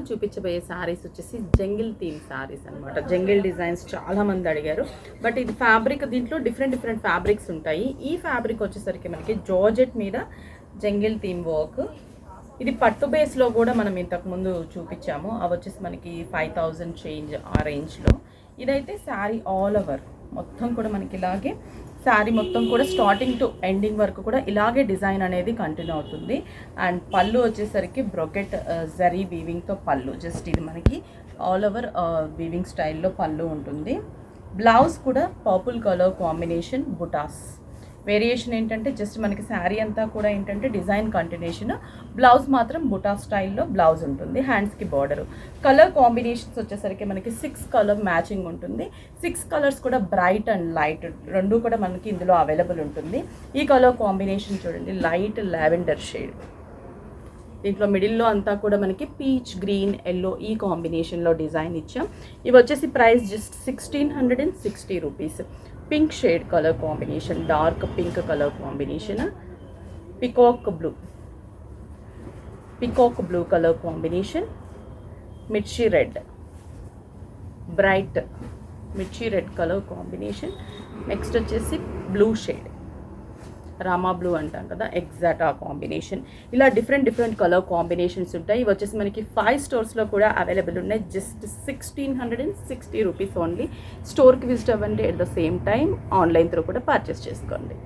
చూపించబోయే శారీస్ వచ్చేసి jungle theme saris అనమాట. జంగిల్ డిజైన్స్ చాలామంది అడిగారు. బట్ ఇది ఫ్యాబ్రిక్, దీంట్లో డిఫరెంట్ ఫ్యాబ్రిక్స్ ఉంటాయి. ఈ ఫ్యాబ్రిక్ వచ్చేసరికి మనకి జార్జెట్ మీద జంగిల్ థీమ్ వర్క్. ఇది పట్టు బేస్లో కూడా మనం ఇంతకుముందు చూపించాము. అవి వచ్చేసి మనకి 5000 చేంజ్ ఆ రేంజ్లో. ఇదైతే శారీ ఆల్ ఓవర్ మొత్తం కూడా మనకి ఇలాగే శారీ మొత్తం కూడా స్టార్టింగ్ టు ఎండింగ్ వరకు కూడా ఇలాగే డిజైన్ అనేది కంటిన్యూ అవుతుంది. అండ్ పళ్ళు వచ్చేసరికి బ్రొకెట్ జరీ వీవింగ్తో పళ్ళు. జస్ట్ ఇది మనకి ఆల్ ఓవర్ వీవింగ్ స్టైల్లో పళ్ళు ఉంటుంది. బ్లౌజ్ కూడా పర్పుల్ కలర్ కాంబినేషన్ బుటాస్. వేరియేషన్ ఏంటంటే జస్ట్ మనకి శారీ అంతా కూడా ఏంటంటే డిజైన్ కంటిన్యూషన్, బ్లౌజ్ మాత్రం బుటా స్టైల్లో బ్లౌజ్ ఉంటుంది. హ్యాండ్స్కి బార్డరు. కలర్ కాంబినేషన్స్ వచ్చేసరికి మనకి 6 కలర్ మ్యాచింగ్ ఉంటుంది. 6 కలర్స్ కూడా బ్రైట్ అండ్ లైట్ రెండు కూడా మనకి ఇందులో అవైలబుల్ ఉంటుంది. ఈ కలర్ కాంబినేషన్ చూడండి, లైట్ లావెండర్ షేడ్. దీంట్లో మిడిల్లో అంతా కూడా మనకి పీచ్, గ్రీన్, ఎల్లో ఈ కాంబినేషన్లో డిజైన్ ఇచ్చాం. ఇవి వచ్చేసి price just 1660 rupees. Pink shade colour combination, dark pink colour combination, peacock blue colour combination, మిర్చి రెడ్, బ్రైట్ మిర్చి రెడ్ కలర్ కాంబినేషన్. నెక్స్ట్ వచ్చేసి బ్లూ షేడ్, రామా బ్లూ అంటాం కదా, ఎగ్జాక్ట్ ఆ కాంబినేషన్. ఇలా డిఫరెంట్ కలర్ కాంబినేషన్స్ ఉంటాయి. ఇవి వచ్చేసి మనకి 5 స్టోర్స్లో కూడా అవైలబుల్ ఉన్నాయి. Just 1660 rupees only. స్టోర్కి విజిట్ అవ్వండి. At the same time online through కూడా పర్చేస్ చేసుకోండి.